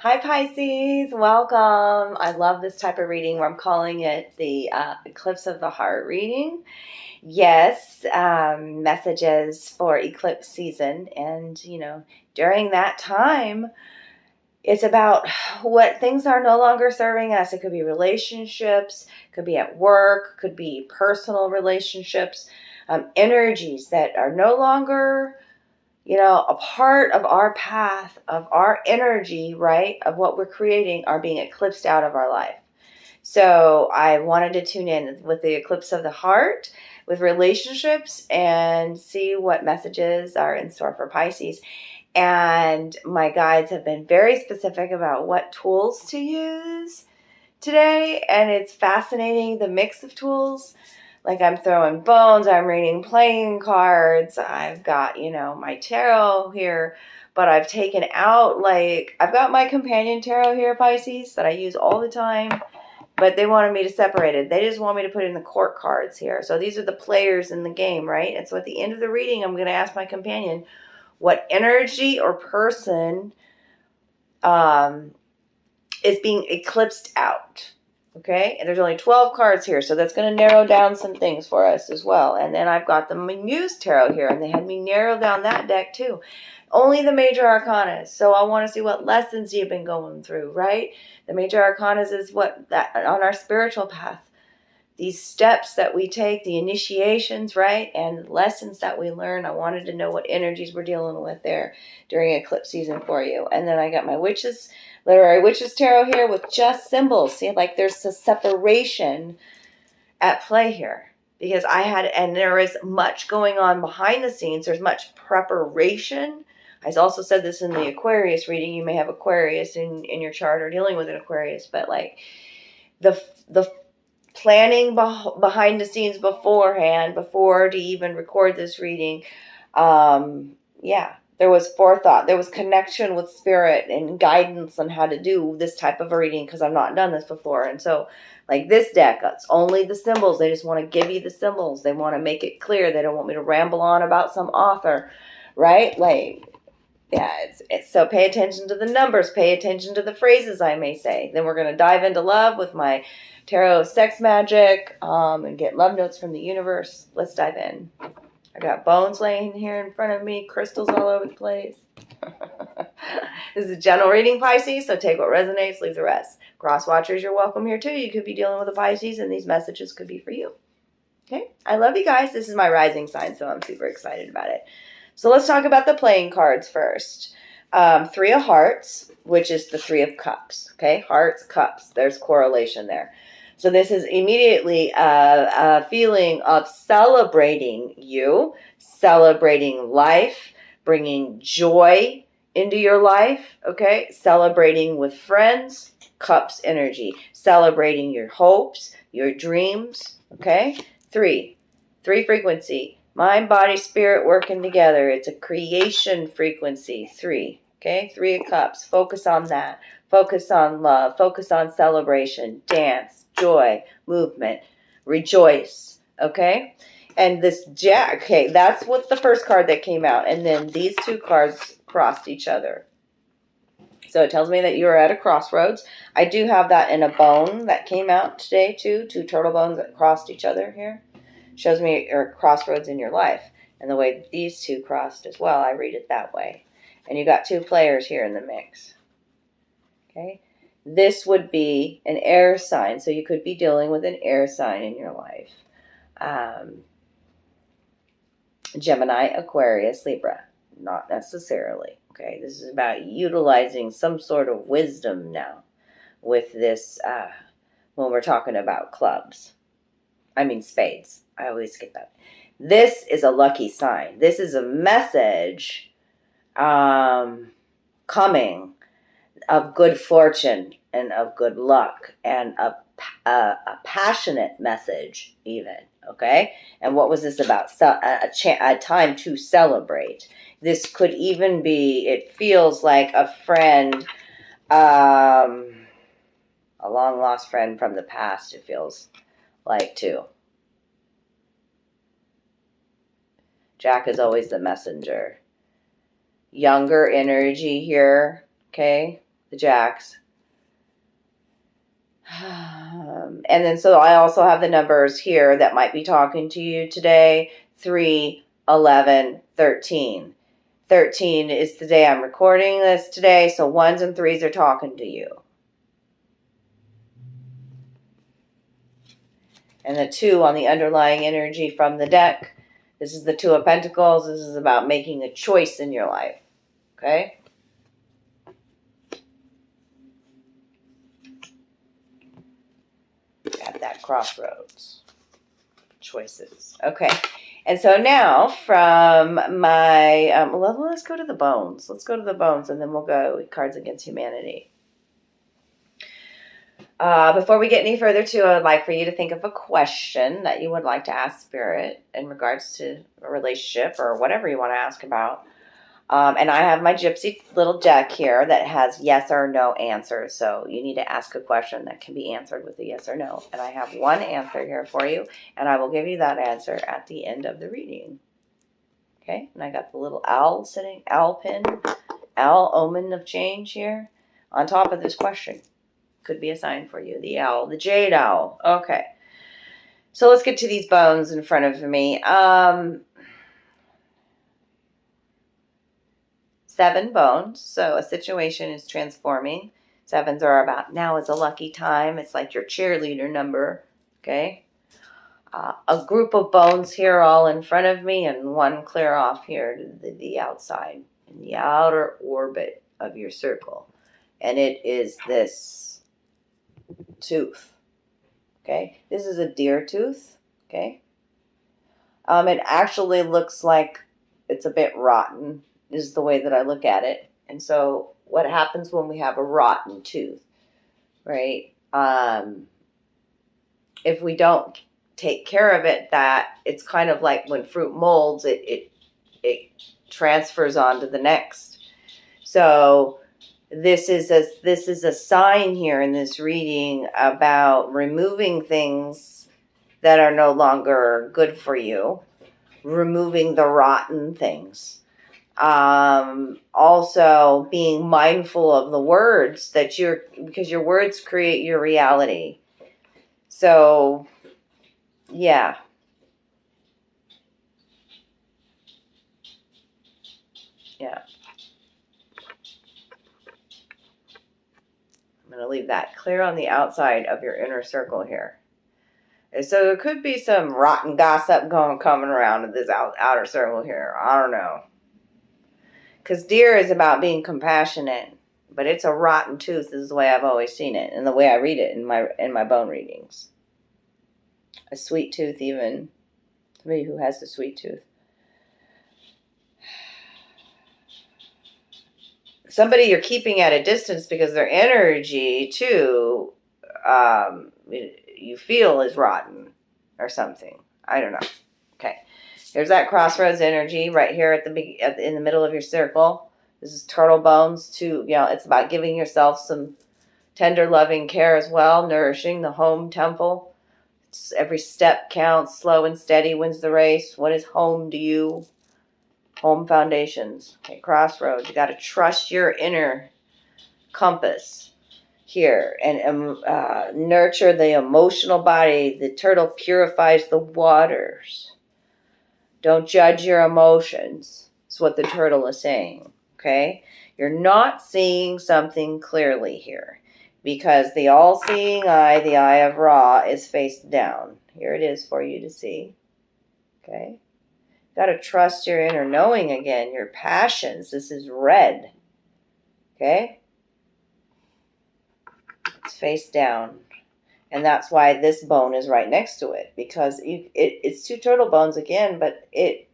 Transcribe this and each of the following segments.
Hi Pisces, welcome. I love this type of reading where I'm calling it the Eclipse of the Heart reading. Yes, messages for eclipse season. And, during that time, it's about what things are no longer serving us. It could be relationships, could be at work, could be personal relationships, energies that are no longer a part of our path, of our energy, right, of what we're creating are being eclipsed out of our life. So I wanted to tune in with the eclipse of the heart, with relationships, and see what messages are in store for Pisces. And my guides have been very specific about what tools to use today. And it's fascinating, the mix of tools. Like I'm throwing bones, I'm reading playing cards, I've got, my tarot here, but I've taken out, I've got my companion tarot here, Pisces, that I use all the time, but they wanted me to separate it. They just want me to put in the court cards here. So these are the players in the game, right? And so at the end of the reading, I'm going to ask my companion what energy or person is being eclipsed out. Okay, and there's only 12 cards here, so that's going to narrow down some things for us as well. And then I've got the Muse Tarot here, and they had me narrow down that deck too. Only the major arcana, so I want to see what lessons you've been going through, right? The major arcana is what that on our spiritual path. These steps that we take, the initiations, right, and lessons that we learn. I wanted to know what energies we're dealing with there during eclipse season for you. And then I got my Literary Witches Tarot here with just symbols. See, there's a separation at play here. Because and there is much going on behind the scenes. There's much preparation. I also said this in the Aquarius reading. You may have Aquarius in your chart or dealing with an Aquarius. But the planning behind the scenes beforehand, before to even record this reading, there was forethought, there was connection with spirit and guidance on how to do this type of a reading, because I've not done this before. And so this deck, it's only the symbols. They just want to give you the symbols. They want to make it clear. They don't want me to ramble on about some author, right? It's so pay attention to the numbers, pay attention to the phrases I may say. Then we're going to dive into love with my tarot sex magic, and get love notes from the universe. Let's dive in. I got bones laying here in front of me, crystals all over the place. This is a general reading, Pisces, so take what resonates, leave the rest. Cross watchers, you're welcome here too. You could be dealing with a Pisces, and these messages could be for you. Okay, I love you guys. This is my rising sign, so I'm super excited about it. So let's talk about the playing cards first. Three of Hearts, which is the Three of Cups. Okay, Hearts, Cups. There's correlation there. So this is immediately a feeling of celebrating you, celebrating life, bringing joy into your life, okay? Celebrating with friends, Cups energy. Celebrating your hopes, your dreams, okay? Three frequency. Mind, body, spirit working together. It's a creation frequency. Three, okay? Three of Cups. Focus on that. Focus on love. Focus on celebration. Dance. Joy. Movement. Rejoice. Okay? And this Jack. Okay, that's what the first card that came out. And then these two cards crossed each other. So it tells me that you are at a crossroads. I do have that in a bone that came out today too. Two turtle bones that crossed each other here. Shows me your crossroads in your life. And the way these two crossed as well, I read it that way. And you got two players here in the mix. Okay? This would be an air sign. So you could be dealing with an air sign in your life. Gemini, Aquarius, Libra. Not necessarily. Okay? This is about utilizing some sort of wisdom now with this when we're talking about clubs. I mean spades. I always get that. This is a lucky sign. This is a message coming of good fortune and of good luck and of a passionate message even, okay? And what was this about? A time to celebrate. This could even be, it feels like a friend, a long-lost friend from the past, it feels like too. Jack is always the messenger. Younger energy here, okay? the jacks. And then so I also have the numbers here that might be talking to you today. 3, 11, 13. 13 is the day I'm recording this today, so 1s and 3s are talking to you. And the 2 on the underlying energy from the deck. This is the 2 of Pentacles. This is about making a choice in your life. Okay? At that crossroads. Choices. Okay. And so now from my, let's go to the bones. Let's go to the bones and then we'll go cards against humanity. Before we get any further too, I would like for you to think of a question that you would like to ask Spirit in regards to a relationship or whatever you want to ask about. And I have my gypsy little deck here that has yes or no answers. So you need to ask a question that can be answered with a yes or no. And I have one answer here for you, and I will give you that answer at the end of the reading. Okay, and I got the little owl pin, owl omen of change here on top of this question. Could be a sign for you. The owl, the jade owl. Okay. So let's get to these bones in front of me. 7 bones. So a situation is transforming. 7s are about now is a lucky time. It's like your cheerleader number. Okay. A group of bones here all in front of me and 1 clear off here to the outside, in the outer orbit of your circle. And it is this tooth. Okay. This is a deer tooth. Okay. It actually looks like it's a bit rotten, is the way that I look at it. And so what happens when we have a rotten tooth, right? If we don't take care of it, that it's kind of like when fruit molds, it transfers on to the next. So this is a sign here in this reading about removing things that are no longer good for you, removing the rotten things. Also being mindful of the words that because your words create your reality. So, yeah. Yeah. I'm going to leave that clear on the outside of your inner circle here. So there could be some rotten gossip coming around in this outer circle here. I don't know. Because deer is about being compassionate, but it's a rotten tooth is the way I've always seen it, and the way I read it in my bone readings. A sweet tooth, even somebody who has the sweet tooth. Somebody you're keeping at a distance because their energy too, you feel is rotten or something. I don't know. Okay. Here's that crossroads energy right here in the middle of your circle. This is turtle bones too. It's about giving yourself some tender, loving care as well, nourishing the home temple. Every step counts. Slow and steady wins the race. What is home to you? Home foundations. Okay, crossroads. You got to trust your inner compass here and nurture the emotional body. The turtle purifies the waters. Don't judge your emotions. That's what the turtle is saying. Okay? You're not seeing something clearly here because the all-seeing eye, the eye of Ra, is face down. Here it is for you to see. Okay? Got to trust your inner knowing again, your passions. This is red. Okay? It's face down. And that's why this bone is right next to it, because it's 2 turtle bones again, but it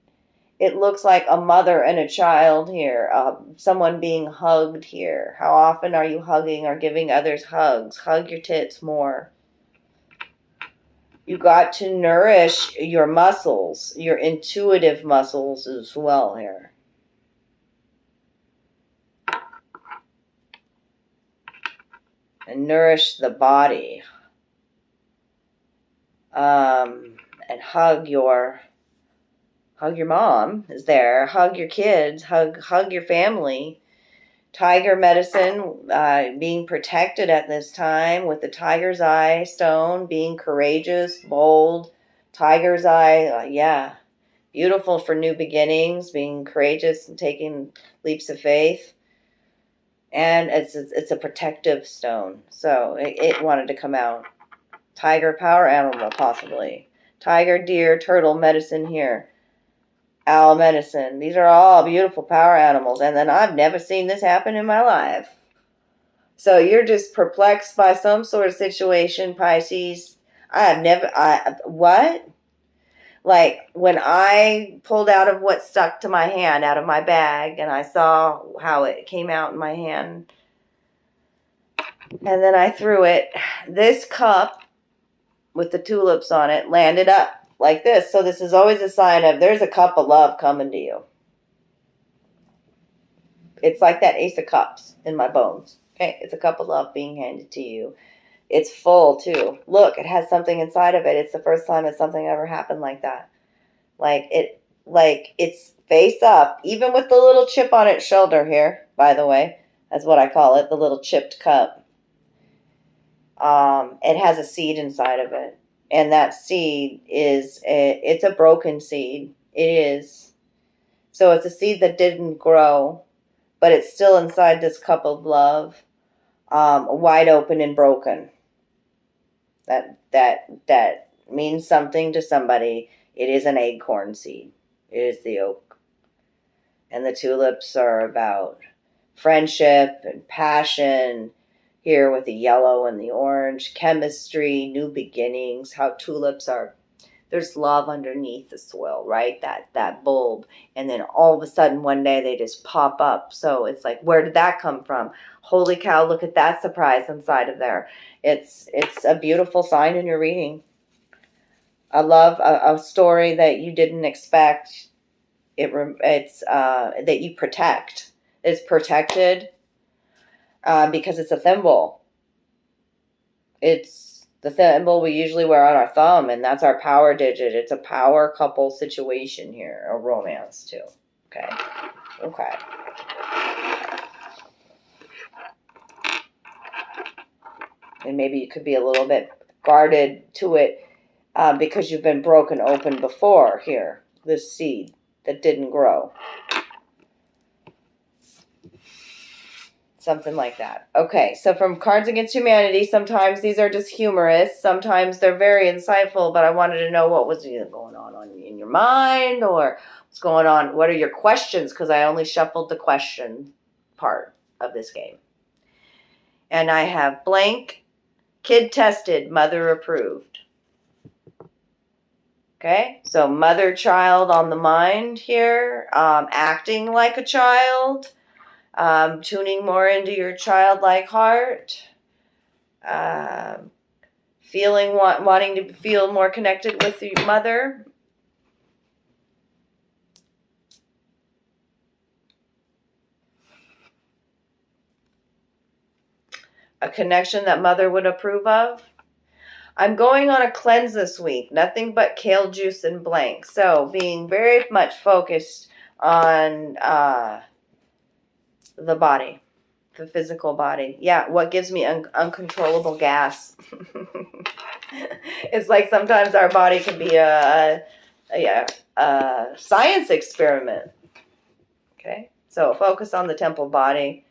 looks like a mother and a child here, someone being hugged here. How often are you hugging or giving others hugs? Hug your tits more. You got to nourish your muscles, your intuitive muscles as well here. And nourish the body. And hug your mom is there. Hug your kids. Hug your family. Tiger medicine, being protected at this time with the tiger's eye stone, being courageous, bold. Tiger's eye, yeah, beautiful for new beginnings, being courageous and taking leaps of faith. And it's a protective stone, so it wanted to come out. Tiger, power animal, possibly. Tiger, deer, turtle medicine here. Owl medicine. These are all beautiful power animals. And then I've never seen this happen in my life. So you're just perplexed by some sort of situation, Pisces. What? Like when I pulled out of what stuck to my hand out of my bag and I saw how it came out in my hand and then I threw it, this cup with the tulips on it landed up like this. So this is always a sign of there's a cup of love coming to you. It's like that Ace of Cups in my bones. Okay, it's a cup of love being handed to you. It's full too. Look, it has something inside of it. It's the first time that something ever happened like that. Like it's face up, even with the little chip on its shoulder here, by the way. That's what I call it, the little chipped cup. It has a seed inside of it. And that seed it's a broken seed. It is. So it's a seed that didn't grow, but it's still inside this cup of love, wide open and broken. That means something to somebody. It is an acorn seed. It is the oak. And the tulips are about friendship and passion. Here with the yellow and the orange, chemistry, new beginnings, how tulips are, there's love underneath the soil, right? That bulb. And then all of a sudden one day they just pop up. So it's like, where did that come from? Holy cow, look at that surprise inside of there. It's a beautiful sign in your reading. I love a story that you didn't expect. It's that you protect. It's protected. Because it's a thimble. It's the thimble we usually wear on our thumb, and that's our power digit. It's a power couple situation here, a romance too. Okay. And maybe you could be a little bit guarded to it because you've been broken open before here, this seed that didn't grow. Something like that. Okay, so from Cards Against Humanity, sometimes these are just humorous. Sometimes they're very insightful, but I wanted to know what was either going on in your mind or what's going on. What are your questions? Because I only shuffled the question part of this game. And I have blank, kid tested, mother approved. Okay, so mother, child on the mind here, acting like a child. Tuning more into your childlike heart, wanting to feel more connected with your mother. A connection that mother would approve of. I'm going on a cleanse this week. Nothing but kale juice and blank. So being very much focused on the body, the physical body. Yeah, what gives me uncontrollable gas? It's like sometimes our body can be a science experiment. Okay, so focus on the temple body.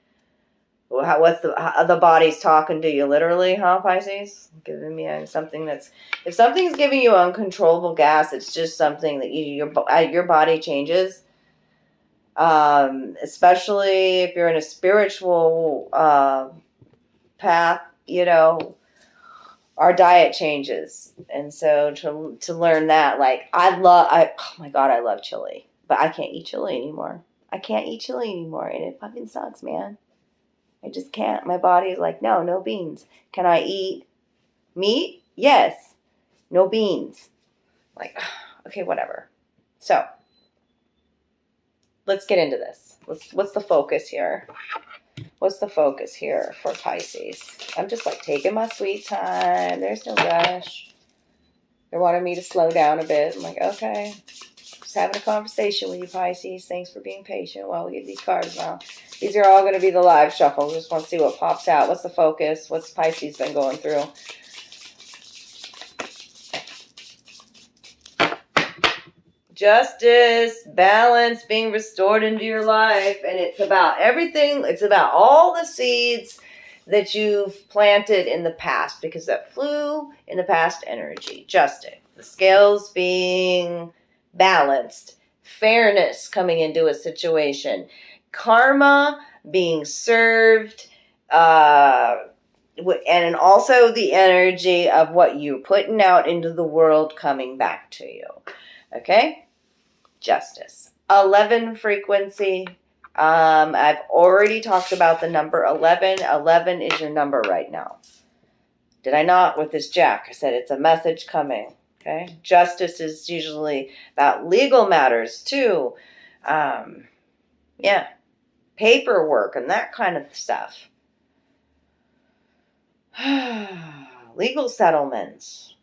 What's the body's talking to you literally, huh, Pisces? Giving me something that's, if something's giving you uncontrollable gas, it's just something that your body changes. Especially if you're in a spiritual path, our diet changes. And so to learn that, like, oh my God, I love chili, but I can't eat chili anymore. And it fucking sucks, man. I just can't. My body is like, no beans. Can I eat meat? Yes. No beans. Like, okay, whatever. So let's get into this. What's the focus here? What's the focus here for Pisces? I'm just like taking my sweet time. There's no rush. They wanted me to slow down a bit. I'm like, okay, Just having a conversation with you, Pisces. Thanks for being patient while we get these cards now. These are all going to be the live shuffle. Just want to see what pops out. What's the focus? What's Pisces been going through? Justice, balance being restored into your life. And it's about everything. It's about all the seeds that you've planted in the past, because that flew in the past energy. Justice. The scales being balanced. Fairness coming into a situation. Karma being served. And also the energy of what you're putting out into the world coming back to you. Okay? Justice. 11 frequency. I've already talked about the number 11. 11 is your number right now. Did I not with this Jack? I said it's a message coming. Okay? Justice is usually about legal matters too. Yeah. Paperwork and that kind of stuff. Legal settlements.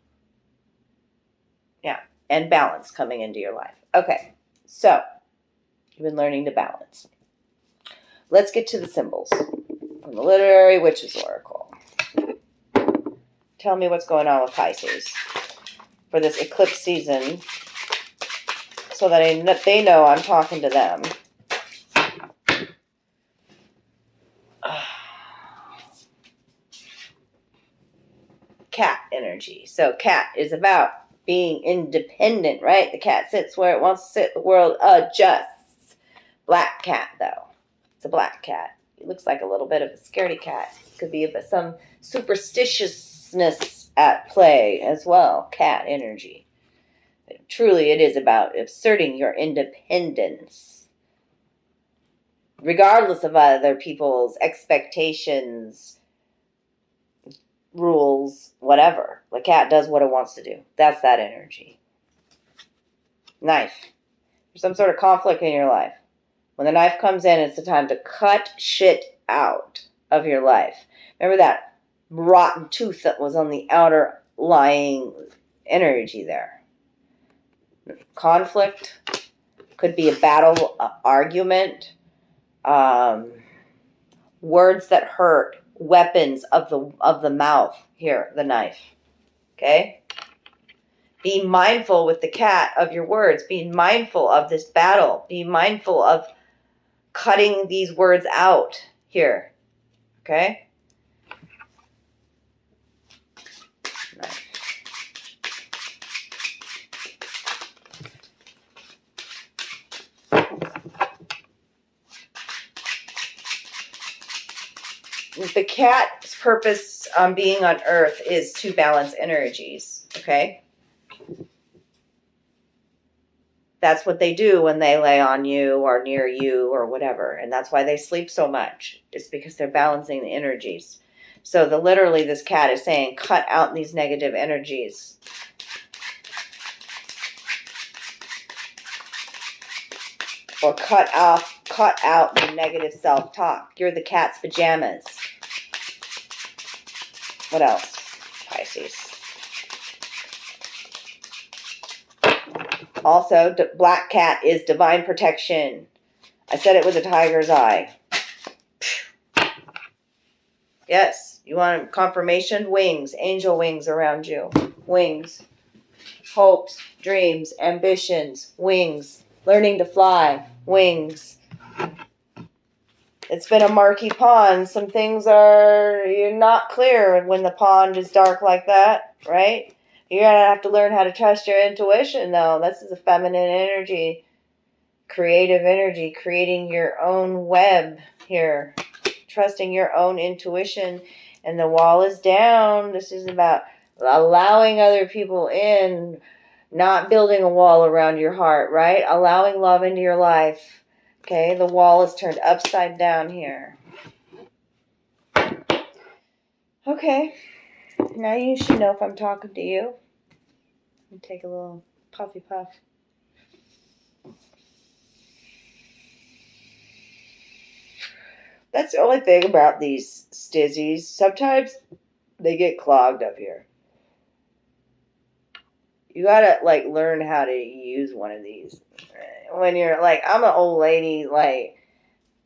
Yeah. And balance coming into your life. Okay. So, you've been learning to balance. Let's get to the symbols from the Literary Witches Oracle. Tell me what's going on with Pisces for this eclipse season so that they know I'm talking to them. Cat energy. So cat is about being independent, right? The cat sits where it wants to sit. The world adjusts. Black cat, though. It's a black cat. It looks like a little bit of a scaredy cat. Could be some superstitiousness at play as well. Cat energy. Truly, it is about asserting your independence. Regardless of other people's expectations, rules, whatever. The cat does what it wants to do. That's that energy. Knife. There's some sort of conflict in your life. When the knife comes in, it's the time to cut shit out of your life. Remember that rotten tooth that was on the outer lying energy there. Conflict. Could be a battle, argument. Words that hurt. Weapons of the mouth. Here, the knife. Okay? Be mindful with the cat of your words. Be mindful of this battle. Be mindful of cutting these words out here. Okay? Knife. The cat's purpose on being on Earth is to balance energies, okay? That's what they do when they lay on you or near you or whatever. And that's why they sleep so much. It's because they're balancing the energies. So literally this cat is saying, cut out these negative energies. Or cut out the negative self-talk. You're the cat's pajamas. What else? Pisces. Also, black cat is divine protection. I said it with a tiger's eye. Yes. You want confirmation? Wings. Angel wings around you. Wings. Hopes, dreams, ambitions. Wings. Learning to fly. Wings. It's been a murky pond. Some things you're not clear when the pond is dark like that, right? You're going to have to learn how to trust your intuition, though. This is a feminine energy, creative energy, creating your own web here, trusting your own intuition. And the wall is down. This is about allowing other people in, not building a wall around your heart, right? Allowing love into your life. Okay, the wall is turned upside down here. Okay, now you should know if I'm talking to you. Take a little puffy puff. That's the only thing about these stizzies. Sometimes they get clogged up here. You gotta, like, learn how to use one of these. When you're, like, I'm an old lady, like,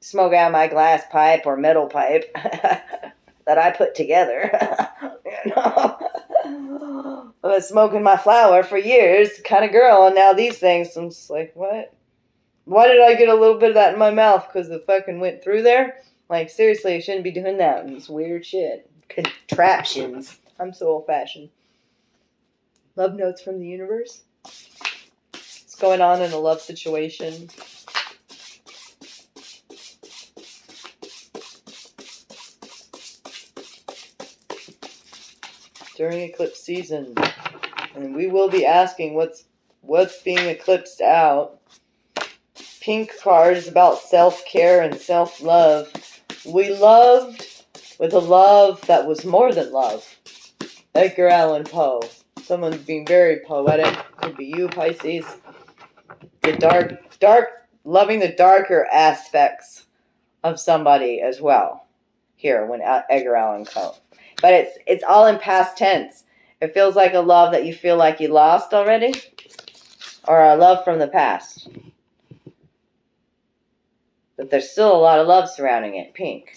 smoke out my glass pipe or metal pipe that I put together. You know? I was smoking my flower for years, kind of girl, and now these things, I'm just like, what? Why did I get a little bit of that in my mouth? Because the fucking went through there? Like, seriously, I shouldn't be doing that. It's weird shit. Contraptions. I'm so old-fashioned. Love notes from the universe. What's going on in a love situation? During eclipse season. And we will be asking what's being eclipsed out. Pink card is about self-care and self-love. We loved with a love that was more than love. Edgar Allan Poe. Someone's being very poetic. Could be you, Pisces. The dark, loving the darker aspects of somebody as well. Here, when Edgar Allan Poe. But it's all in past tense. It feels like a love that you feel like you lost already. Or a love from the past. But there's still a lot of love surrounding it. Pink.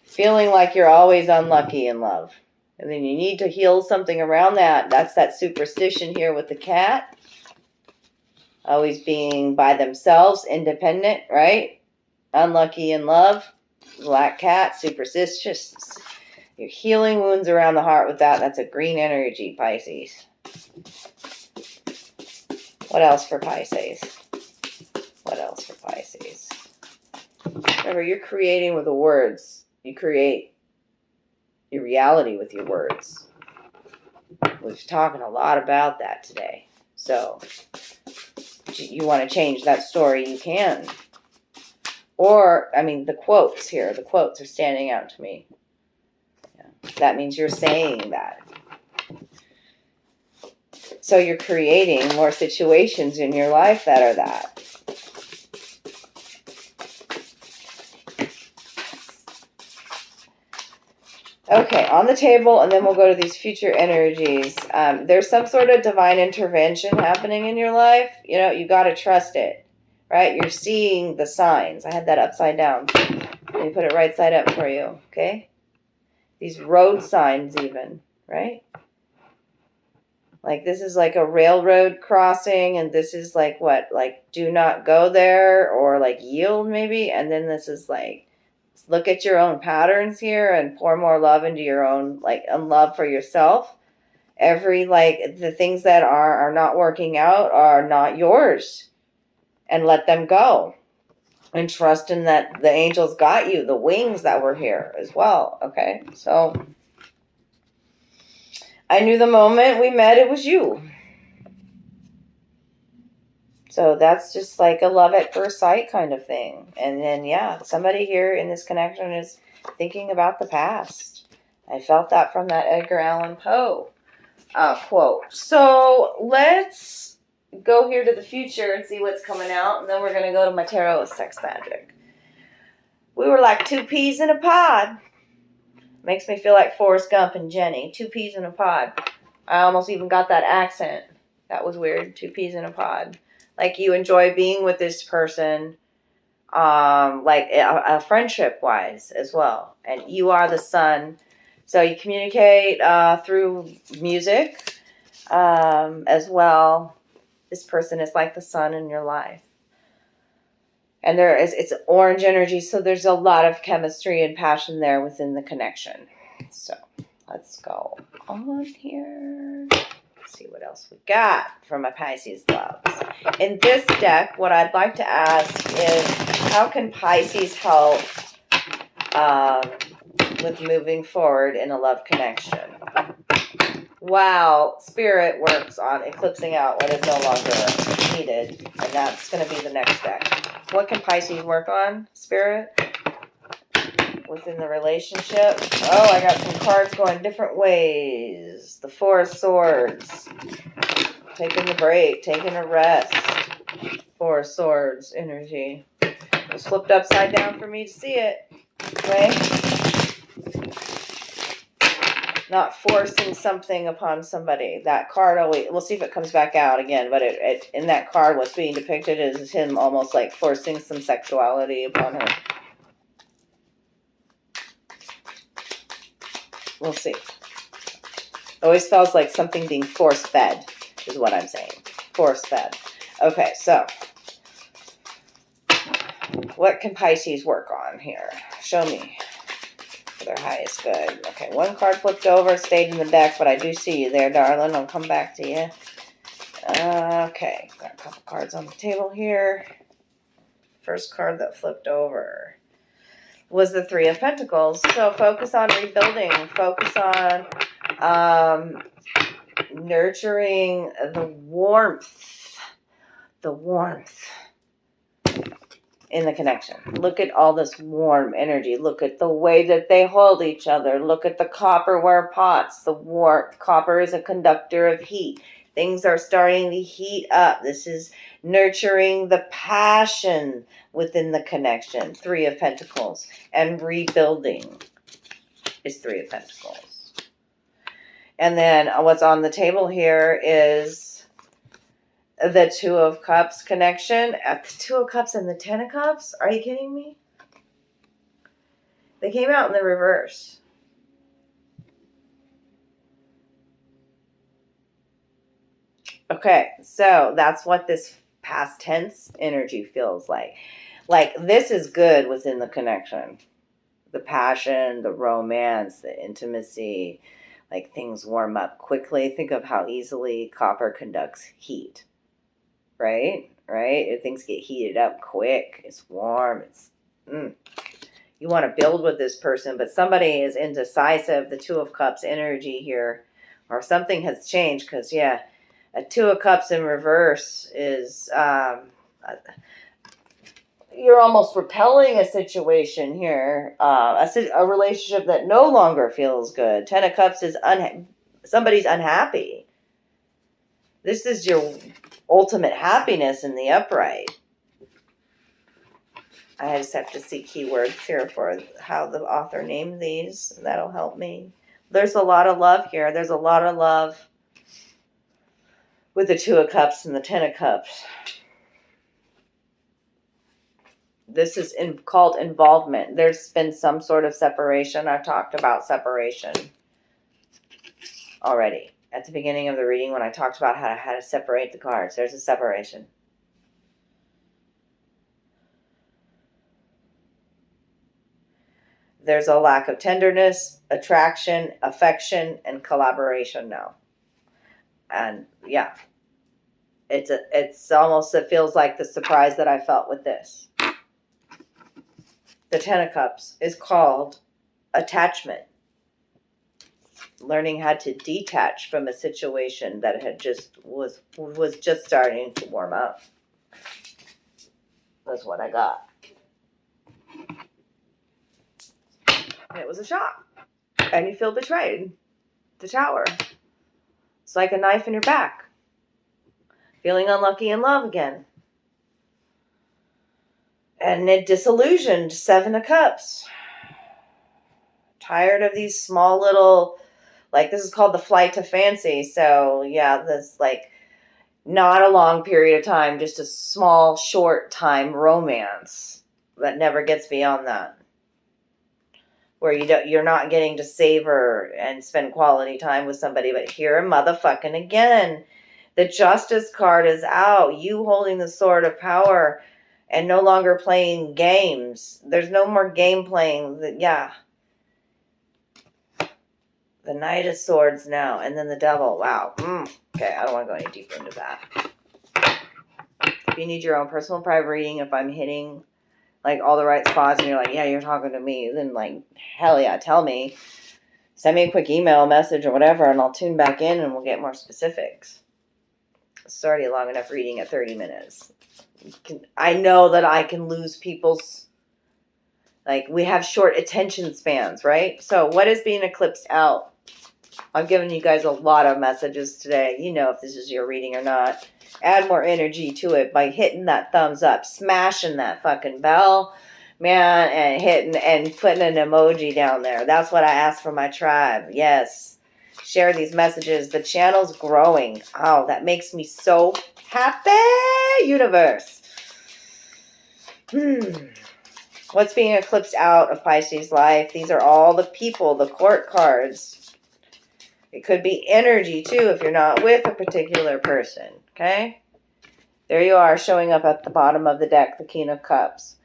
Feeling like you're always unlucky in love. And then you need to heal something around that. That's that superstition here with the cat. Always being by themselves, independent, right? Unlucky in love. Black cat, superstitious. You're healing wounds around the heart with that. That's a green energy, Pisces. What else for Pisces? What else for Pisces? Remember, you're creating with the words. You create your reality with your words. We've talking a lot about that today. So, you want to change that story, you can. Or, I mean, the quotes here. The quotes are standing out to me. Yeah. That means you're saying that. So you're creating more situations in your life that are that. Okay, on the table, and then we'll go to these future energies. There's some sort of divine intervention happening in your life. You know, you got to trust it, right? You're seeing the signs. I had that upside down. Let me put it right side up for you, okay? These road signs even, right? Like this is like a railroad crossing, and this is like what? Like do not go there, or like yield maybe, and then this is like, look at your own patterns here and pour more love into your own, like, and love for yourself. Every, like, the things that are not working out are not yours. And let them go. And trust in that the angels got you, the wings that were here as well. Okay, so I knew the moment we met it was you. So that's just like a love at first sight kind of thing. And then, yeah, somebody here in this connection is thinking about the past. I felt that from that Edgar Allan Poe quote. So let's go here to the future and see what's coming out. And then we're going to go to my tarot of sex magic. We were like two peas in a pod. Makes me feel like Forrest Gump and Jenny. Two peas in a pod. I almost even got that accent. That was weird. Two peas in a pod. Like you enjoy being with this person, like a friendship-wise as well. And you are the sun. So you communicate through music as well. This person is like the sun in your life. And it's orange energy, so there's a lot of chemistry and passion there within the connection. So let's go on here. See what else we got from my Pisces loves. In this deck, what I'd like to ask is, how can Pisces help with moving forward in a love connection? Wow, Spirit works on eclipsing out what is no longer needed, and that's going to be the next deck. What can Pisces work on, Spirit? Within the relationship. Oh, I got some cards going different ways. The Four of Swords. Taking a break. Taking a rest. Four of Swords energy. It was flipped upside down for me to see it. Okay. not forcing something upon somebody. That card always, we'll see if it comes back out again, but it in that card, what's being depicted is him almost like forcing some sexuality upon her. We'll see. Always feels like something being force-fed, is what I'm saying. Force-fed. Okay, so what can Pisces work on here? Show me. For their highest good. Okay, one card flipped over, stayed in the deck, but I do see you there, darling. I'll come back to you. Okay, got a couple cards on the table here. First card that flipped over was the Three of Pentacles. So focus on rebuilding. Focus on nurturing the warmth. The warmth in the connection. Look at all this warm energy. Look at the way that they hold each other. Look at the copperware pots. The copper is a conductor of heat. Things are starting to heat up. This is nurturing the passion within the connection. Three of Pentacles. And rebuilding is Three of Pentacles. And then what's on the table here is the Two of Cups connection. At the Two of Cups and the Ten of Cups? Are you kidding me? They came out in the reverse. Okay, so that's what this past tense energy feels like. Like, this is good within the connection. The passion, the romance, the intimacy, like things warm up quickly. Think of how easily copper conducts heat. Right? Things get heated up quick. It's warm. It's You want to build with this person, but somebody is indecisive. The Two of Cups energy here, or something has changed. Because a Two of Cups in reverse is you're almost repelling a situation here, a relationship that no longer feels good. Ten of Cups is somebody's unhappy. This is your ultimate happiness in the upright. I just have to see keywords here for how the author named these. That'll help me. There's a lot of love here. There's a lot of love with the Two of Cups and the Ten of Cups. This is called involvement. There's been some sort of separation. I've talked about separation already. At the beginning of the reading when I talked about how to separate the cards. There's a separation. There's a lack of tenderness, attraction, affection, and collaboration now. And it's almost, it feels like the surprise that I felt with this. The Ten of Cups is called attachment. Learning how to detach from a situation that had was just starting to warm up. That's what I got. And it was a shock. And you feel betrayed. The Tower. It's like a knife in your back. Feeling unlucky in love again. And it disillusioned. Seven of Cups. Tired of these small little... Like, this is called the flight to fancy. So, this, not a long period of time, just a small, short time romance that never gets beyond that. Where you're not getting to savor and spend quality time with somebody, but here motherfucking again. The Justice card is out. You holding the sword of power and no longer playing games. There's no more game playing. The Knight of Swords now. And then the Devil. Wow. Okay, I don't want to go any deeper into that. If you need your own personal private reading, if I'm hitting all the right spots and you're like, yeah, you're talking to me, then hell yeah, tell me. Send me a quick email, message, or whatever, and I'll tune back in and we'll get more specifics. It's already a long enough reading at 30 minutes. I know that I can lose people's... we have short attention spans, right? So what is being eclipsed out? I've given you guys a lot of messages today. You know if this is your reading or not. Add more energy to it by hitting that thumbs up, smashing that fucking bell, man, and hitting and putting an emoji down there. That's what I ask for my tribe. Yes. share these messages. The channel's growing. Oh, that makes me so happy, universe. What's being eclipsed out of Pisces life? These are all the people, the court cards. It could be energy too if you're not with a particular person. Okay? There you are, showing up at the bottom of the deck, the King of Cups.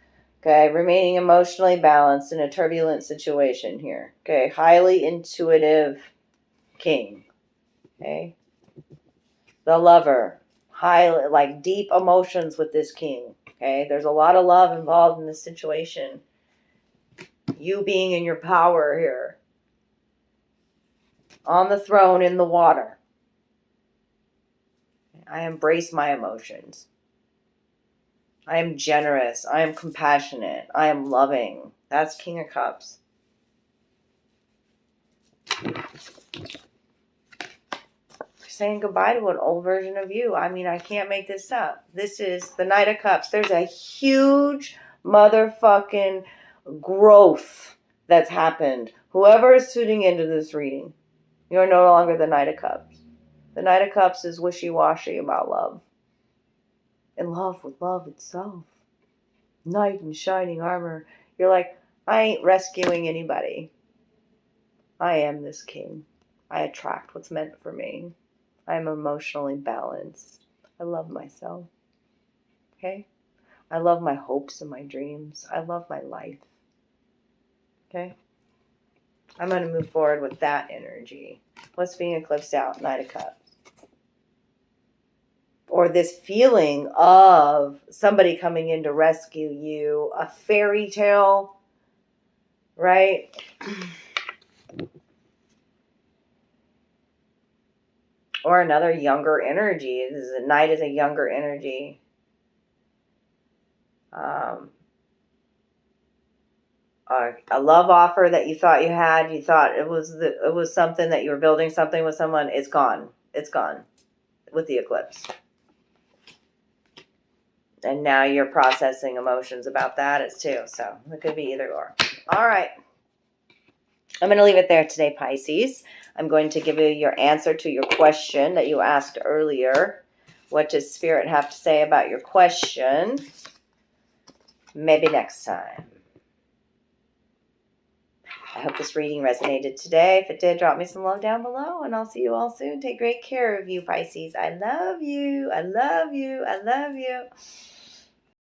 Okay, remaining emotionally balanced in a turbulent situation here. Okay, highly intuitive king. Okay, the lover. Highly, like deep emotions with this king. Okay, there's a lot of love involved in this situation. You being in your power here. On the throne in the water. I embrace my emotions. I am generous. I am compassionate. I am loving. That's King of Cups. Saying goodbye to an old version of you. I mean, I can't make this up. This is the Knight of Cups. There's a huge motherfucking growth that's happened. Whoever is tuning into this reading, you're no longer the Knight of Cups. The Knight of Cups is wishy-washy about love. In love with love itself. Knight in shining armor. You're like, I ain't rescuing anybody. I am this king. I attract what's meant for me. I am emotionally balanced. I love myself. Okay? I love my hopes and my dreams. I love my life. Okay? I'm going to move forward with that energy. What's being eclipsed out? Knight of Cups. Or this feeling of somebody coming in to rescue you. A fairy tale. Right? Or another younger energy. The Knight is a younger energy. A love offer that you thought you had, you thought it was something that you were building something with someone, it's gone. It's gone with the eclipse. And now you're processing emotions about that as too. So it could be either or. All right. I'm going to leave it there today, Pisces. I'm going to give you your answer to your question that you asked earlier. What does Spirit have to say about your question? Maybe next time. I hope this reading resonated today. If it did, drop me some love down below, and I'll see you all soon. Take great care of you, Pisces. I love you. I love you. I love you.